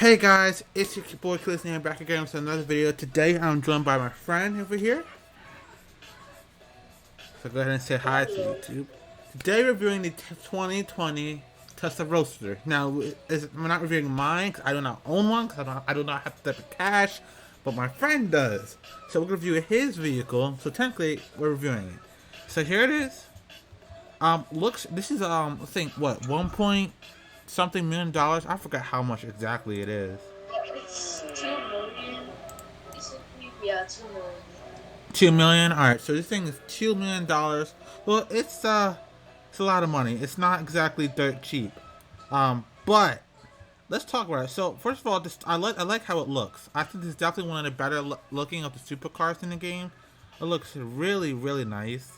Hey guys, it's your boy Chris and I'm back again with another video. Today I'm joined by my friend over here. So go ahead and say hi to Hello. YouTube. Today we're reviewing the 2020 Tesla Roadster. Now, we're not reviewing mine because I do not own one because I do not have the type of cash, but my friend does. So we're going to review his vehicle. So technically, we're reviewing it. So here it is. This is I think what 1 point something million dollars. I forgot how much exactly it is. It's 2 million. Basically, yeah, 2 million. 2 million. All right, so this thing is $2 million. Well, it's a lot of money. It's not exactly dirt cheap. But let's talk about it. So first of all, I like how it looks. I think this is definitely one of the better looking of the supercars in the game. It looks really nice.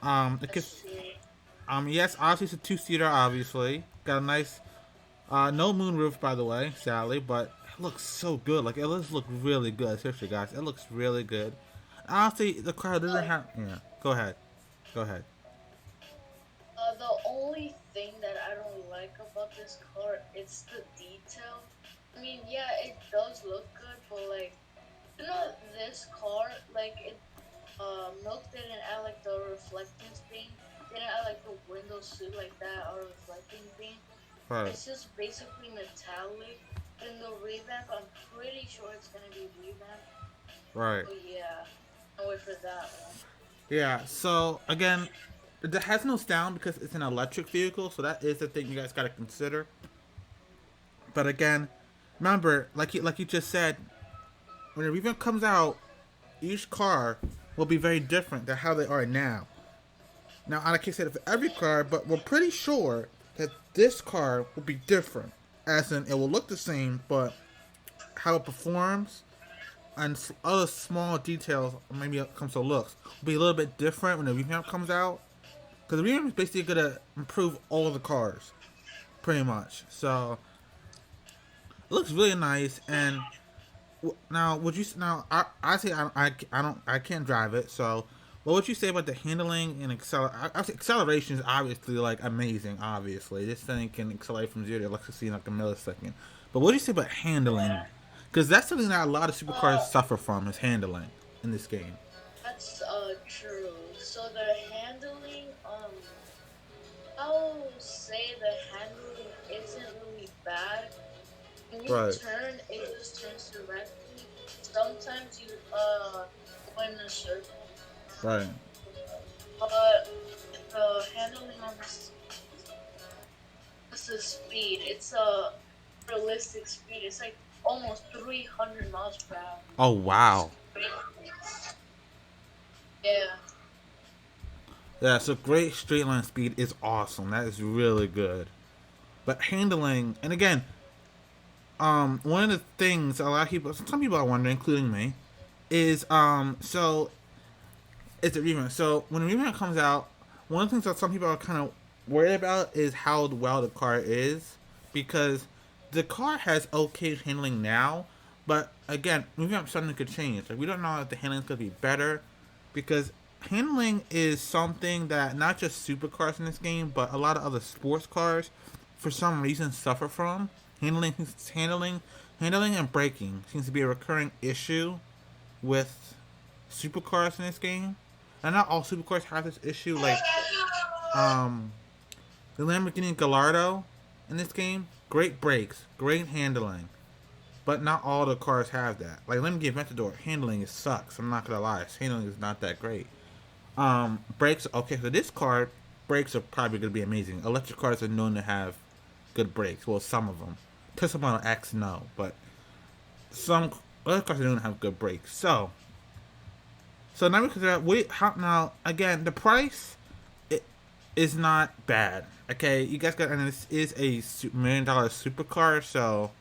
It That's gets, true. yes, obviously it's a two-seater. Obviously, got a nice, no moonroof by the way, sadly, but it looks so good. Like it looks look really good. Seriously, guys, it looks really good. Honestly, the car doesn't Uh, have. Yeah, go ahead. Go ahead. the only thing that I don't like about this car is the detail. I mean, yeah, it does look good, but like, this car, like Milk didn't add like the reflecting thing, didn't add like the window suit like that or reflecting thing. Right. It's just basically metallic. And the revamp, I'm pretty sure it's gonna be revamped. Right. Oh yeah, I'll wait for that one. Yeah. So again, it has no sound because it's an electric vehicle, so that is the thing you guys got to consider. But again, remember, like you just said, when a revamp comes out, each car will be very different than how they are now. Now, I can't say that for every car, but we're pretty sure that this car will be different. As in, it will look the same, but how it performs and other small details, maybe it comes to looks, will be a little bit different when the revamp comes out. Because the revamp is basically gonna improve all of the cars, pretty much. So it looks really nice. And now, would you now? I say I can't drive it. So what would you say about the handling and acceleration is obviously like amazing. Obviously, this thing can accelerate from 0 to 60 in like a millisecond. But what do you say about handling? Yeah. Because that's something that a lot of supercars Uh, suffer from is handling in this game. that's true. So the handling, I'll say the handling isn't really bad. When you Right. turn, it just turns directly. Sometimes you go in a circle, Right. but the handling on this is speed. It's a realistic speed. It's like almost 300 miles per hour. Oh It's wow. crazy. Yeah. Yeah. So great straight line speed is awesome. That is really good. But handling, and again, one of the things a lot of people, some people are wondering, including me, is so it's a revamp. So when a revamp comes out, one of the things that some people are kind of worried about is how well the car is, because the car has okay handling now, but again, revamp something could change. Like we don't know if the handling is gonna be better, because handling is something that not just supercars in this game, but a lot of other sports cars, for some reason, suffer from. Handling, handling, handling, and braking seems to be a recurring issue with supercars in this game. And not all supercars have this issue. Like um, the Lamborghini Gallardo in this game, great brakes, great handling, but not all the cars have that. Like Lamborghini Aventador, handling is sucks. I'm not gonna lie, its handling is not that great. Brakes, okay. So this car, brakes are probably gonna be amazing. Electric cars are known to have good brakes. Well, some of them. Tesla Model X, no, but some other cars are known to have good brakes. So now we consider how now again the price it is not bad. Okay, you guys got, and this is a $1 million supercar. So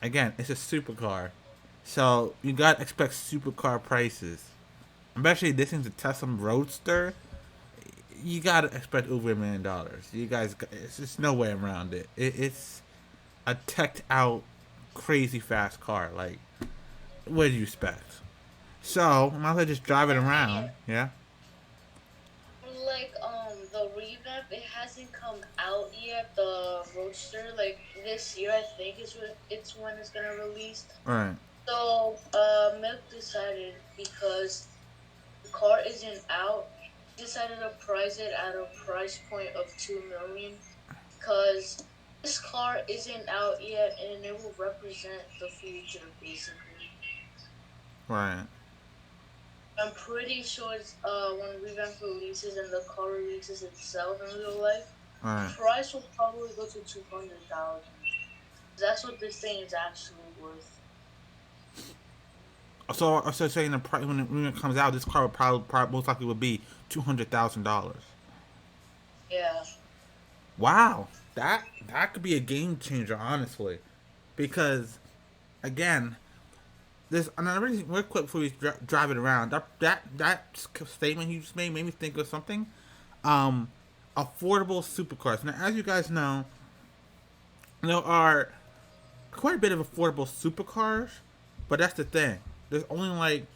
again, it's a supercar. So you gotta expect supercar prices. Especially this is a Tesla Roadster. You gotta expect over $1 million. You guys, it's just no way around it. It's a teched out, crazy fast car. Like, what do you expect? So, I might as well just drive it I around. mean, Yeah. like the revamp. It hasn't come out yet. The Roadster, like this year, I think it's when it's gonna release. Right. So, Milk decided because the car isn't out, decided to price it at a price point of 2 million because this car isn't out yet and it will represent the future basically. Right. I'm pretty sure it's when Revamp releases and the car releases itself in real life, the Right. price will probably go to 200,000. That's what this thing is actually worth. So saying the price when it comes out, this car would probably most likely would be $200,000. Yeah. Wow, that could be a game changer, honestly, because again, this another reason real quick before we drive it around. That statement you just made me think of something. Um, affordable supercars. Now, as you guys know, there are quite a bit of affordable supercars, but that's the thing. There's only like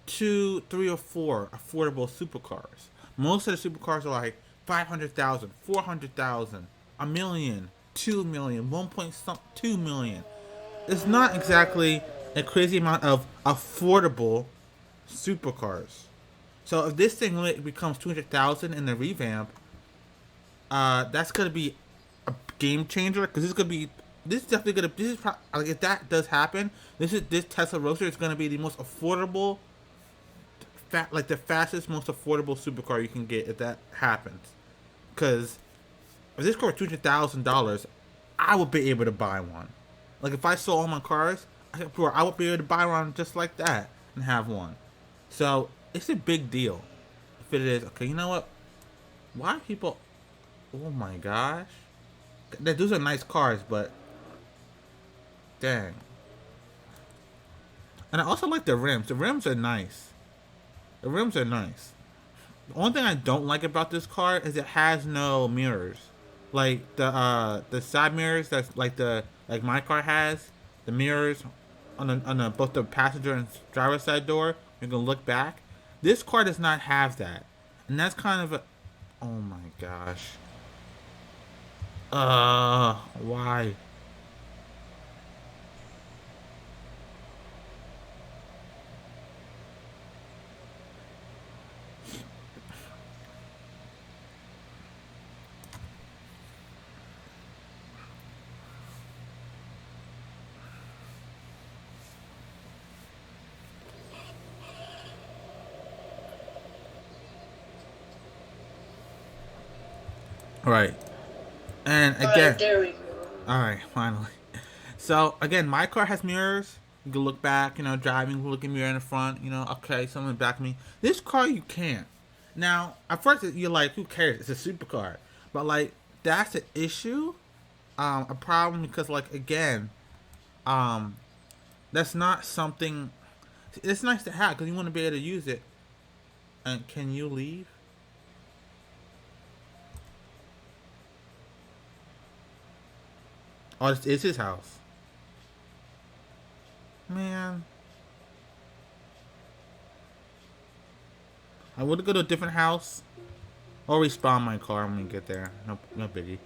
two, three, or four affordable supercars. Most of the supercars are like 500,000, 400,000, a million, 2 million, 1.2 million. It's not exactly a crazy amount of affordable supercars. So if this thing becomes 200,000 in the revamp, that's gonna be a game changer because this is definitely gonna this is like if that does happen, this Tesla Roadster is gonna be the most affordable, like the fastest, most affordable supercar you can get if that happens. Because if this car was $200,000, I would be able to buy one. Like if I sold all my cars, I would be able to buy one just like that and have one. So it's a big deal. If it is okay, you know what? Why people? Oh my gosh, those are nice cars, but dang. And I also like the rims. The rims are nice. The rims are nice. The only thing I don't like about this car is it has no mirrors. Like the side mirrors that's like my car has, the mirrors on the both the passenger and driver's side door, you can look back. This car does not have that. And that's kind of a oh my gosh. Why? Right. And All right, again, there we go. all right, finally. So again, my car has mirrors. You can look back, driving, look in the mirror in the front, okay, someone back me. This car you can't. Now, at first you're like, who cares? It's a supercar. But like that's an issue, a problem because like again, um, that's not something. It's nice to have because you want to be able to use it. And can you leave? Oh, it's his house. Man, I would go to a different house or respawn my car when we get there. No, no biggie.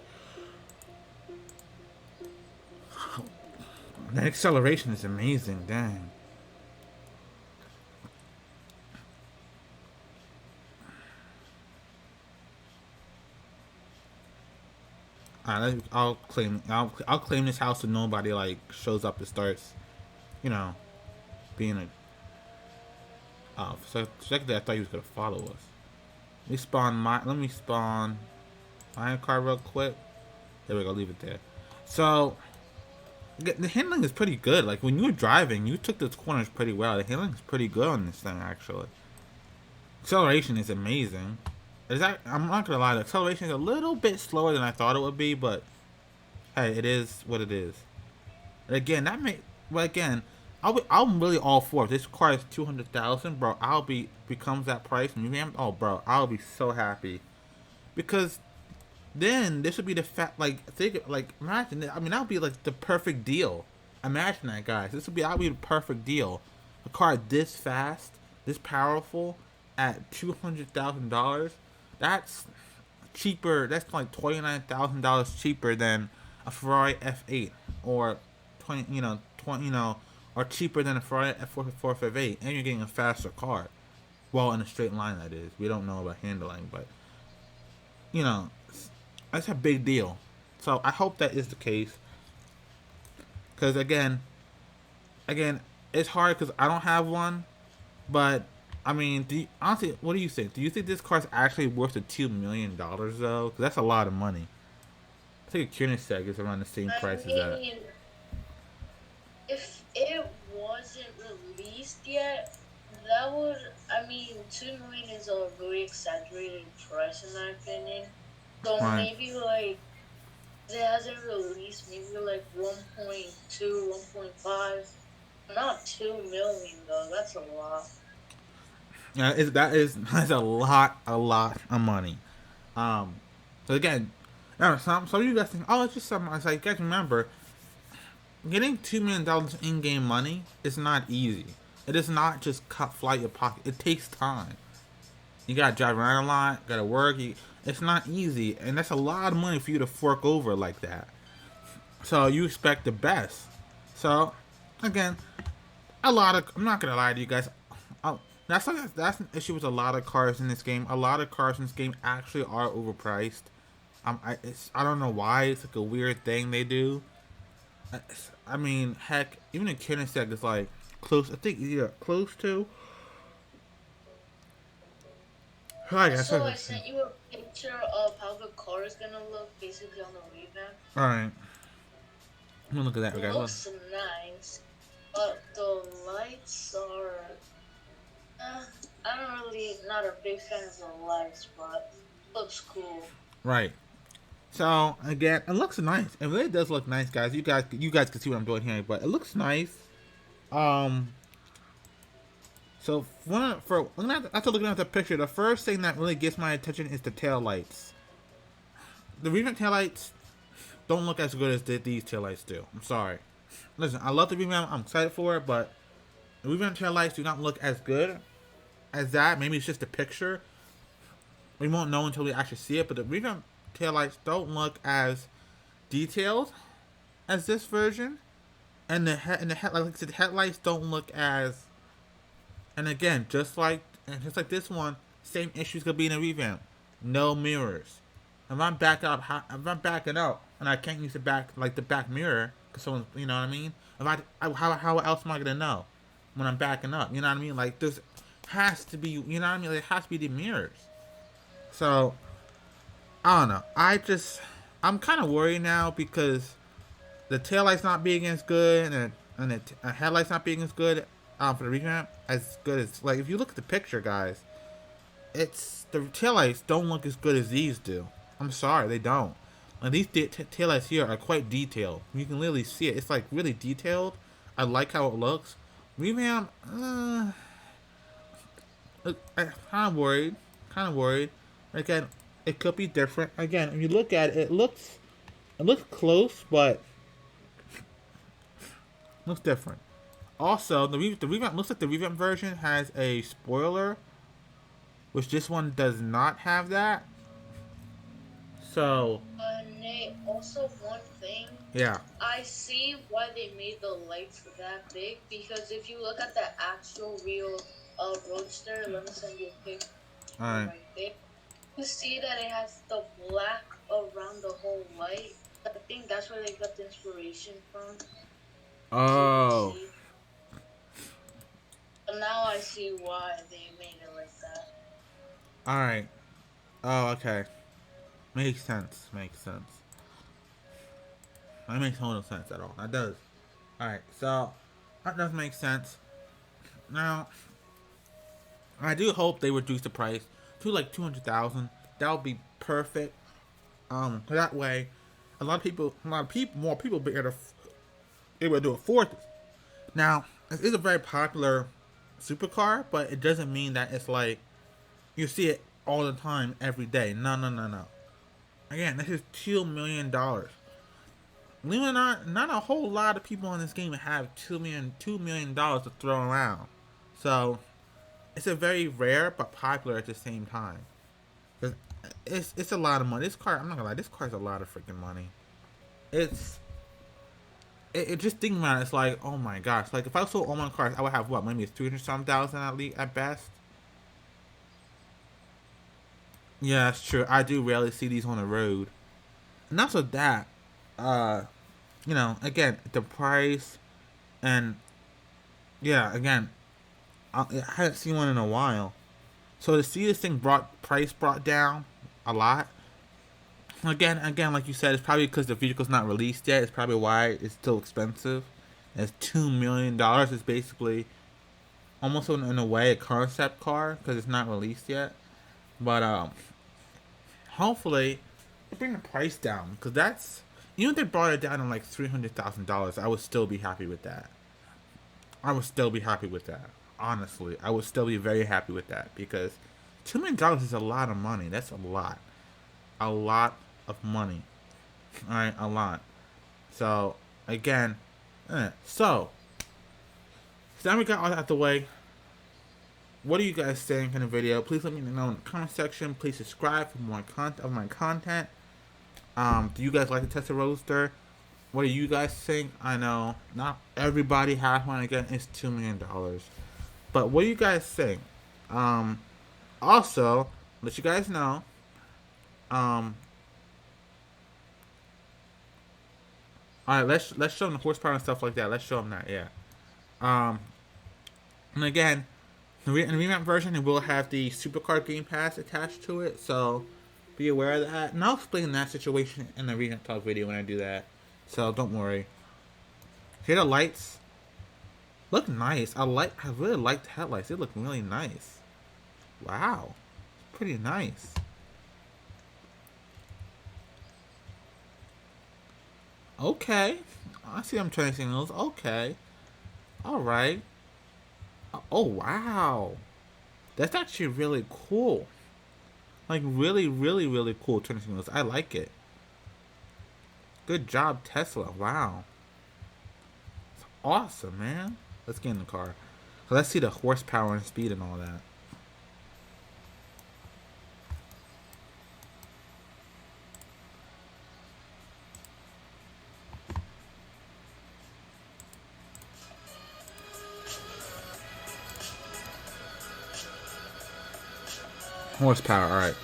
The acceleration is amazing. Dang. Alright, I'll claim this house so nobody like shows up and starts, you know, being a. Oh, so secondly, I thought he was gonna follow us. Let me spawn my car real quick. There we go. Leave it there. So the handling is pretty good. Like when you were driving, you took those corners pretty well. The handling is pretty good on this thing actually. Acceleration is amazing. I'm not gonna lie, the acceleration is a little bit slower than I thought it would be, but hey, it is what it is. And again, but again, I'm really all for it. If this car is 200,000, bro. Becomes that price, and oh, bro, I'll be so happy because then this would be the imagine. I mean, that would be like the perfect deal. Imagine that, guys. That would be the perfect deal. A car this fast, this powerful, at $200,000. That's cheaper. That's like $29,000 cheaper than a Ferrari F8 or 20, or cheaper than a Ferrari F458, and you're getting a faster car. Well, in a straight line, that is. We don't know about handling, but you know, that's a big deal. So I hope that is the case, because again, it's hard because I don't have one. But I mean, honestly, what do you think? Do you think this car is actually worth the $2 million though? Because that's a lot of money. I think a Koenigsegg is around the same I price as that. mean, if it wasn't released yet, that would, I mean, 2 million is a really exaggerated price in my opinion. So Right. maybe like it hasn't released, maybe like 1.2, 1.5. Not 2 million though. That's a lot. Yeah, that's a lot of money. Um, so again, some of you guys think, oh, it's just something. It's like, guys, remember, getting $2 million in game money is not easy. It is not just cut fly your pocket. It takes time. You gotta drive around a lot, gotta work. It's not easy, and that's a lot of money for you to fork over like that. So you expect the best. So again, I'm not gonna lie to you guys. That's an issue with a lot of cars in this game. A lot of cars in this game actually are overpriced. I don't know why. It's like a weird thing they do. I mean, heck, even a Koenigsegg is like close. I think close to. I guess. Also, I sent you a picture of how the car is gonna look basically on the revamp. All right. I'm gonna look at that, It guys. looks nice, but the lights are. Uh, I'm really not a big fan of the lights, but it looks cool. Right. So again, it looks nice. It really does look nice, guys. You guys can see what I'm doing here, but it looks nice. Um. So after looking at the picture, the first thing that really gets my attention is the tail lights. The revamp tail lights don't look as good as these tail lights do. I'm sorry. Listen, I love the revamp. I'm excited for it, but the revamp tail lights do not look as good as that. Maybe it's just a picture. We won't know until we actually see it. But the revamp tail lights don't look as detailed as this version, and the headlights don't look as. And again, just like this one, same issues could be in a revamp. No mirrors. If I'm backing up, and I can't use the back mirror, because someone, you know what I mean? How else am I gonna know when I'm backing up? You know what I mean? Like there's has to be, you know what I mean? There has to be the mirrors. So I don't know. I'm kind of worried now because the taillight's not being as good, and the headlight's not being as good for the revamp as good as, like, if you look at the picture, guys, it's the taillights don't look as good as these do. I'm sorry, they don't. And these taillights here are quite detailed. You can literally see it. It's like really detailed. I like how it looks. Revamp, I'm kind of worried. Kind of worried. Again, it could be different. Again, if you look at it, it looks close, but it looks different. Also, the revamp looks like the revamp version has a spoiler, which this one does not have that. So Nate, also one thing, yeah, I see why they made the lights that big because if you look at the actual real Roadster, let me send you a picture all right. right there. You see that it has the black around the whole light. I think that's where they got the inspiration from. So you can Oh, see. But now I see why they made it like that. all right. Oh, okay. Makes sense. Makes sense. That makes total sense at all. That does. All right. So that does make sense. Now, I do hope they reduce the price to like 200,000. That would be perfect. That way, more people be able to afford this. Now, it is a very popular supercar, but it doesn't mean that it's like you see it all the time, every day. No, no, no, no. Again, this is $2 million. Believe it or not a whole lot of people in this game have $2 million to throw around. So it's a very rare but popular at the same time. it's a lot of money. This car, I'm not gonna lie, this car's a lot of freaking money. It's it just think about it, it's like, oh my gosh, like if I sold all my cars, I would have what, maybe 300 some thousand at least at best. Yeah, that's true. I do rarely see these on the road, and also that, uh, again, the price and yeah, again, I haven't seen one in a while. So to see this thing brought down a lot. Again, like you said, it's probably because the vehicle's not released yet. It's probably why it's still expensive. It's $2 million. It's basically almost in a way a concept car because it's not released yet. But hopefully they bring the price down because that's, even if they brought it down to like $300,000, I would still be happy with that. I would still be happy with that. Honestly, I would still be very happy with that because $2 million is a lot of money. That's a lot of money. All right, a lot. So again, so now we got all that out the way. What do you guys think in the video? Please let me know in the comment section. Please subscribe for more content of my content. Do you guys like the Tesla Roadster? What do you guys think? I know not everybody has one. Again, it's $2 million. But what do you guys think? Also, let you guys know. Um, all right, let's show them the horsepower and stuff like that. Let's show them that. Yeah. Um, and again, in the revamp version, it will have the Supercar Game Pass attached to it. So be aware of that. And I'll explain that situation in the revamp talk video when I do that. So don't worry. Here the lights look nice. I really like the headlights. They look really nice. Wow, it's pretty nice. Okay, I see them turning signals. Okay, all right. Oh wow, that's actually really cool. Like really, really, really cool turning signals. I like it. Good job, Tesla. Wow, it's awesome, man. Let's get in the car. So let's see the horsepower and speed and all that. Horsepower, all right.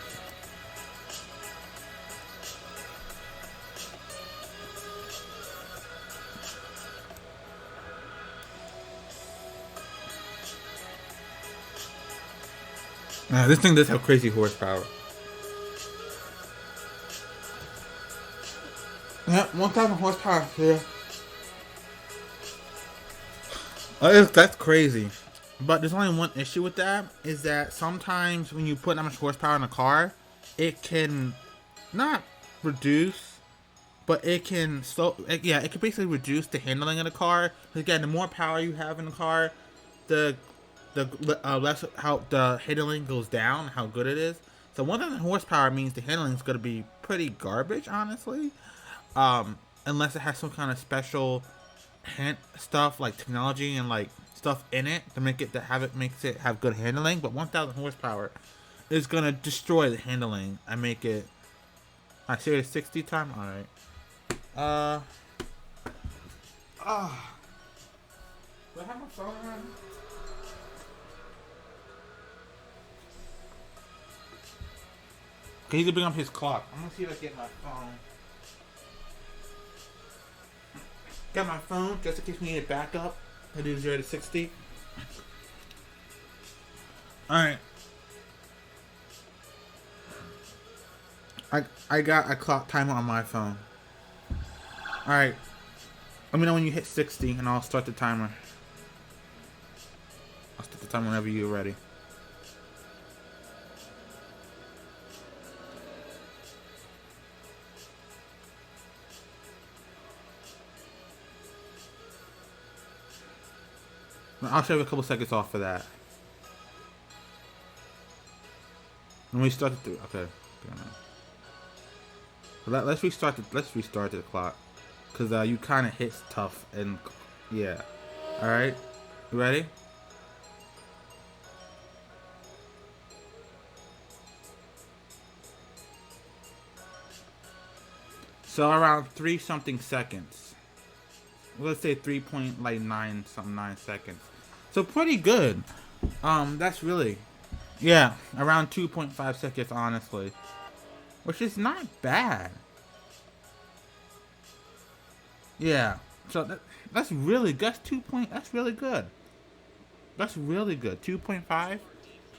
This thing does have crazy horsepower. Yeah, 1,000 horsepower. Yeah. That's crazy. But there's only one issue with that, is that sometimes when you put that much horsepower in a car, it can not reduce, but it can it can basically reduce the handling of the car. Again, the more power you have in the car, the less how the handling goes down, how good it is. So 1,000 horsepower means the handling is going to be pretty garbage, honestly. Unless it has some kind of special hand stuff like technology and like stuff in it to make it makes it have good handling. But 1,000 horsepower is gonna destroy the handling. I make it. I say it 60 time. All right. Do I have my phone on? Okay, he's gonna bring up his clock. I'm gonna see if I get my phone. Got my phone just in case we need a backup. I do 0 to 60. Alright. I got a clock timer on my phone. Alright. Let me know when you hit 60 and I'll start the timer. I'll start the timer whenever you're ready. I'll shave a couple seconds off for that. When we start the okay. Let's restart the clock, cause you kind of hit tough and yeah. All right, you ready? So around 3 something seconds. Let's say 3.9 something 9 seconds. So pretty good. That's really, yeah, around 2.5 seconds honestly, which is not bad. Yeah. So that's really good. That's 2 point. That's really good. That's really good. 2.5.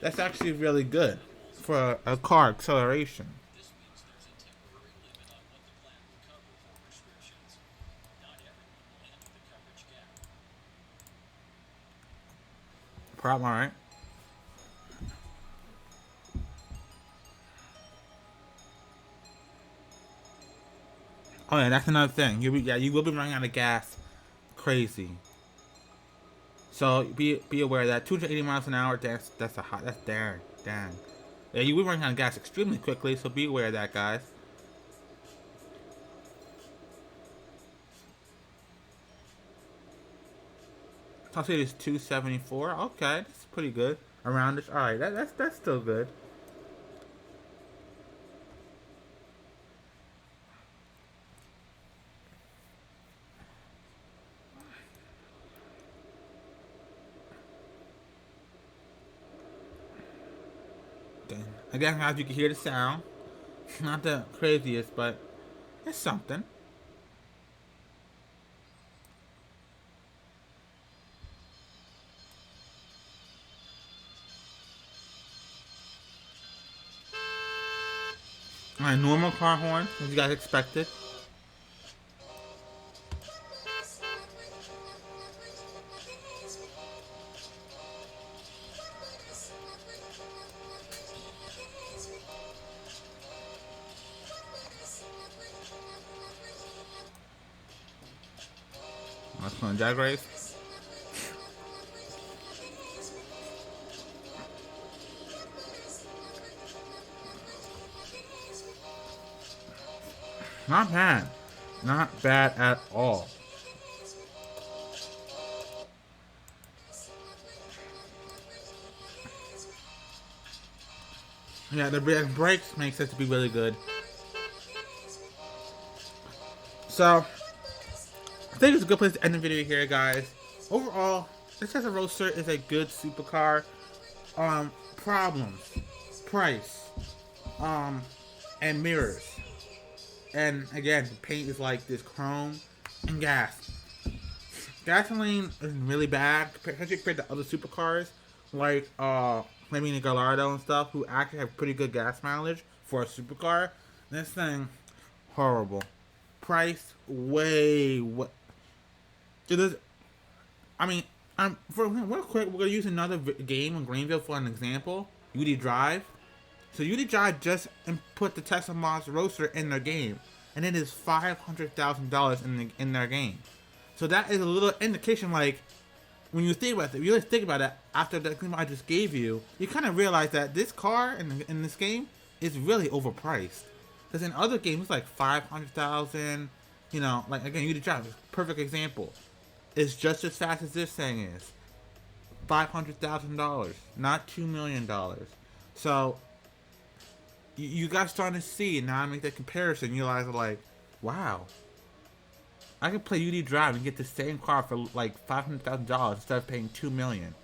That's actually really good for a car acceleration. Problem, all right. Oh yeah, that's another thing. You will be running out of gas, crazy. So be aware of that 280 miles an hour. That's a hot. That's dang. Yeah, you will be running out of gas extremely quickly. So be aware of that, guys. I'll say it's 274. Okay, that's pretty good. Around this. All right, that's still good. Then again, as you can hear the sound, not the craziest, but it's something. All right, normal car horn, as you guys expected. Let's go on drag race. Not bad. Not bad at all. Yeah, the brakes makes it to be really good. So, I think it's a good place to end the video here, guys. Overall, this Tesla Roadster is a good supercar. Problems, price, and mirrors. And again, the paint is like this chrome and gas. Gasoline is really bad, especially compared to other supercars like maybe the Gallardo and stuff, who actually have pretty good gas mileage for a supercar. This thing, horrible. Price way what? I mean, for real quick, we're gonna use another game in Greenville for an example. UD Drive. So UD Drive just put the Tesla Roadster in their game, and it is $500,000 in their game. So that is a little indication, like, when you think about it, if you really think about it, after the example I just gave you, you kind of realize that this car in this game is really overpriced. Because in other games, it's like 500,000. You know, like again, UD Drive, perfect example. It's just as fast as this thing is. $500,000, not $2 million. So you guys starting to see, now I make that comparison. You guys are like, wow, I can play UD Drive and get the same car for like $500,000 instead of paying $2 million.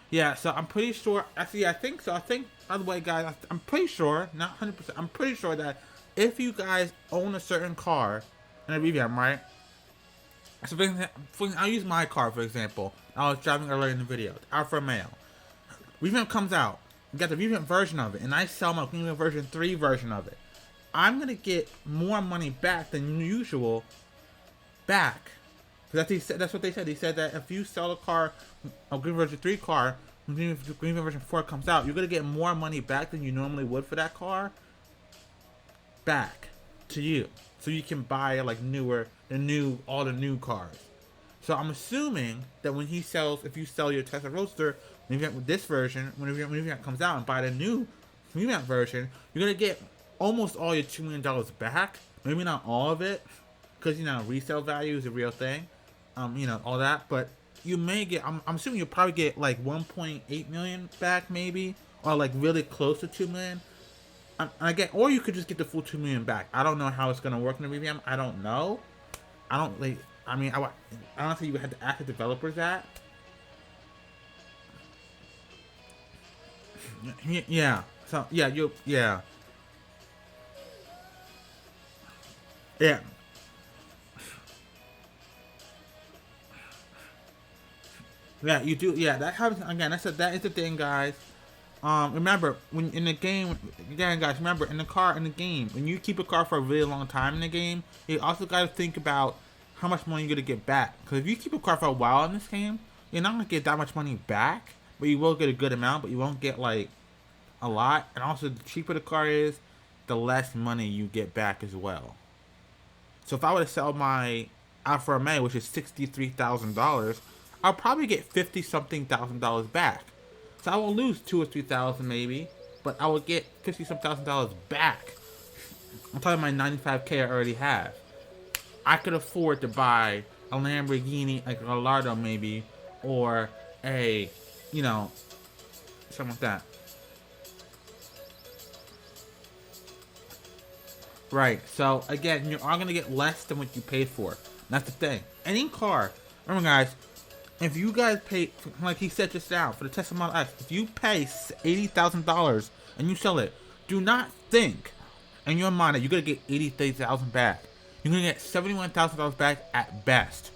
Yeah, so I'm pretty sure. Actually, I think so. I think, by the way, guys, I'm pretty sure, not 100%. I'm pretty sure that if you guys own a certain car in a revamp, right? So, I'll use my car for example. I was driving earlier in the video. Alfa Romeo. Revamp comes out. You got the revamp version of it, and I sell my revamp version 3 version of it. I'm gonna get more money back than usual. Back. That's what they said. They said that if you sell a car, a Green version 3 car, when Green version 4 comes out, you're gonna get more money back than you normally would for that car. Back to you, so you can buy like all the new cars. So I'm assuming that when he sells, if you sell your Tesla Roadster, with this version, when it comes out and buy the new revamp version, you're gonna get almost all your $2 million back. Maybe not all of it, because resale value is a real thing. All that, but you may get. I'm assuming you'll probably get like 1.8 million back, maybe, or like really close to 2 million. I get, or you could just get the full 2 million back. I don't know how it's gonna work in the revamp. I don't know. I don't like. I mean, honestly, you would have to ask the developers that. Yeah. So yeah, yeah. Yeah, you do. Yeah, that happens again. That is the thing, guys. Remember when in the game, again, guys. Remember in the game, when you keep a car for a really long time in the game, you also got to think about how much money you're gonna get back. Because if you keep a car for a while in this game, you're not gonna get that much money back, but you will get a good amount, but you won't get like a lot. And also, the cheaper the car is, the less money you get back as well. So if I were to sell my Alfa Romeo, which is $63,000, I'll probably get 50 something thousand dollars back. So I will lose 2 or 3,000 maybe, but I will get 50 some thousand dollars back. I'm talking my 95K I already have. I could afford to buy a Lamborghini, like a Gallardo maybe, or a, you know, something like that. Right. So again, you are gonna get less than what you paid for. That's the thing. Any car. Remember, guys. If you guys pay, like he said just now, for the Tesla Model X, if you pay $80,000 and you sell it, do not think in your mind that you're gonna get 83,000 back. You're gonna get $71,000 back at best.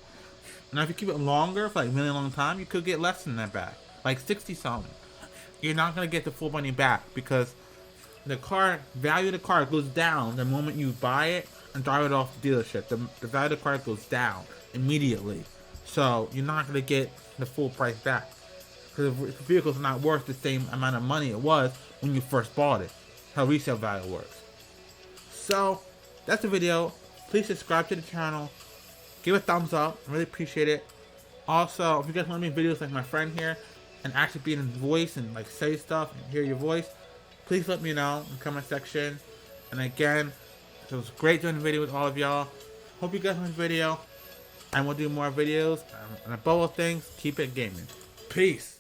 Now, if you keep it longer, for like a really long time, you could get less than that back, like 60 something. You're not gonna get the full money back because the value of the car goes down the moment you buy it and drive it off the dealership. The value of the car goes down immediately. So you're not going to get the full price back. Because the vehicle's not worth the same amount of money it was when you first bought it. How resale value works. So, that's the video. Please subscribe to the channel. Give a thumbs up. I really appreciate it. Also, if you guys want to make videos like my friend here, and actually be in voice and like say stuff and hear your voice, please let me know in the comment section. And again, it was great doing the video with all of y'all. Hope you guys enjoyed the video. And we'll do more videos. And above all things, keep it gaming. Peace.